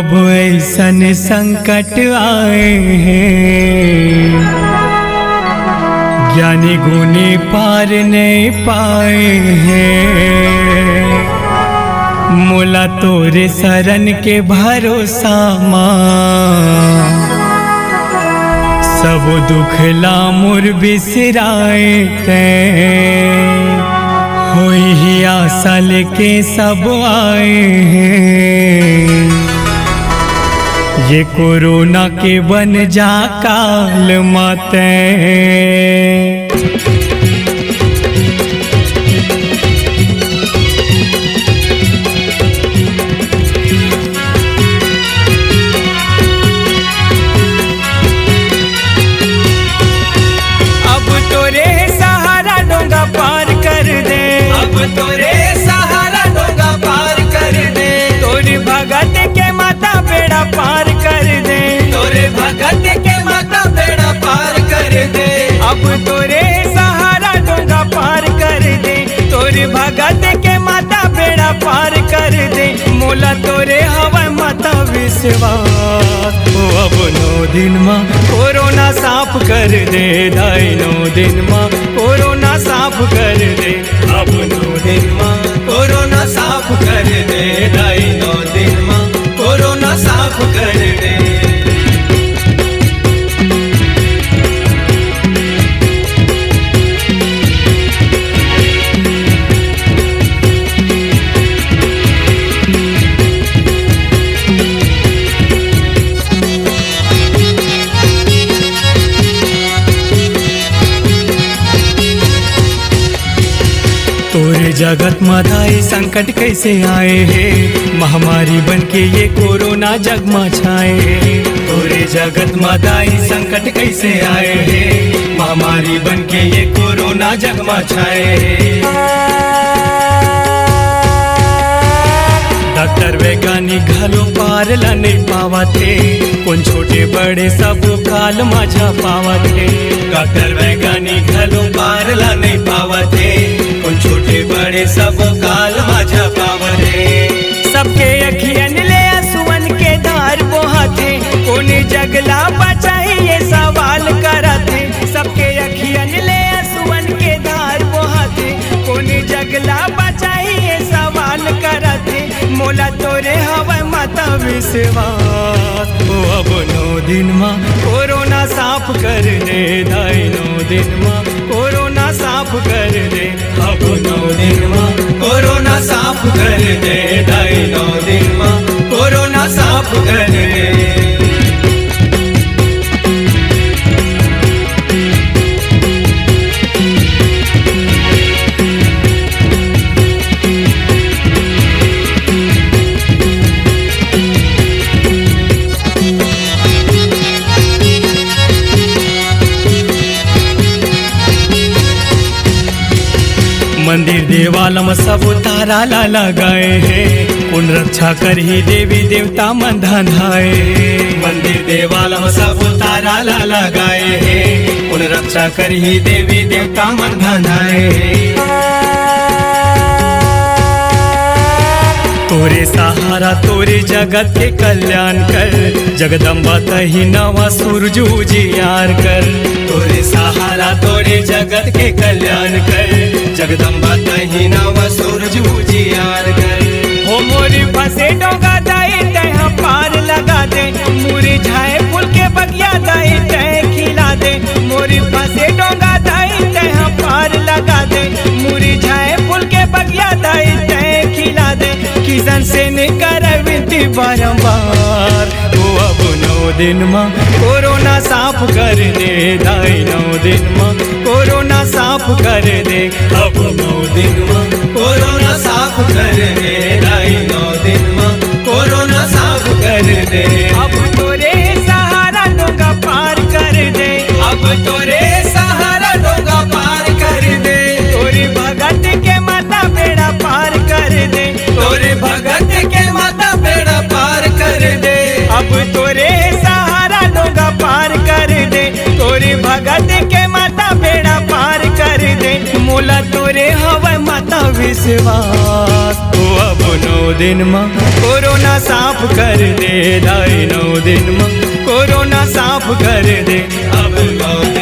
अब ऐसन संकट आए हैं, ज्ञानी गुनी पार नहीं पाए हैं। मोला तोरे शरण के भरोसा माँ, सब दुख लामुर बिसराए तैं। होई ही आशा लेके सब आए हैं, ये कोरोना के बन जा काल माते। तोरे सहारा डोंगा पार कर दे, तोरी भगत के माता बेड़ा पार कर दे, तोरे भगत के माता बेड़ा पार कर दे। अब तोरे सहारा डोंगा पार कर दे, तोरी भगत के माता बेड़ा पार कर दे। मोला तोरे हवा माता विश्वास, ओ अब 9 दिन माँ कोरोना साफ कर दे, दाई 9 दिन माँ कोरोना साफ कर दे। अब 9 दिन माँ कोरोना साफ कर दे, दाई 9 दिन माँ कोरोना साफ कर दे। तोरे जगत माधाई संकट कैसे आए हैं, महामारी बन के ये कोरोना जग में छाए हैं। तोरे जगत माधाई संकट कैसे आए हैं, महामारी बन के ये कोरोना जग में छाए हैं। डॉक्टर वैज्ञानिक घलो पार ला नहीं पावा थे, कौन छोटे बड़े सब काल माझा पावा थे। डॉक्टर वैज्ञानिक घलो पार ला नहीं पावा थे, कौन छोटे बड़े सब काल माझा पावा थे। सबके अखियन ले आंसुअन के धार बहाते, कोने जगला बचाई ये सवाल करते। सबके अखियन ले आंसुअन के धार बहाते, कोने जगला बचाई ये सवाल करते। मोला तोरे हवा माता विश्वास, ओ अब 9 दिन माँ कोरोना साफ कर दे, दाई 9 दिन माँ कोरोना साफ कर दे। अब 9 दिन माँ कोरोना साफ कर दे, दाई 9 दिन माँ कोरोना साफ कर दे। मंदिर देवाल में सब तारा ला लगाए हैं, उन रक्षा कर ही देवी देवता मन धाए। मंदिर देवाल में सब तारा ला लगाए हैं, उन रक्षा कर ही देवी देवता मन धाए। तोरे सहारा तोरे जगत के कल्याण कर, जगदम्बा तही नवा सूरज उजियार कर। तोरे सहारा तोरे जगत के कल्याण कर, जगदम्बा तही नवा सूरज उजियार कर। हो मोरी फंसे डोंगा दाई तह पार लगा दे, मुरझाए फूल के बगिया दाई तह खिला दे। मोरी फंसे डोंगा दाई तह पार लगा दे, मुरझाए फूल के बगिया दाई तह खिला दे। किसान से ने कर विनती बारंबार, वो अब 9 दिन माँ कोरोना साफ कर दे, दाई 9 दिन माँ कोरोना साफ कर दे। अब 9 दिन माँ कोरोना साफ कर दे, दाई 9 दिन माँ कोरोना साफ कर दे। अब तोरे सहारा डोंगा पार कर दे, अब तोरे सहारा डोंगा पार कर दे। तोरी भगत के माता बेड़ा पार कर दे, तोरे भगत के माता बेड़ा पार कर दे। अब तोरे सहारा डोंगा पार कर दे, तोरी भगत के माता बेड़ा पार कर दे। मोला तोरे हवा माता विश्वास। ओ अब 9 दिन में कोरोना साफ कर दे, दाई 9 दिन में कोरोना साफ कर दे। अब 9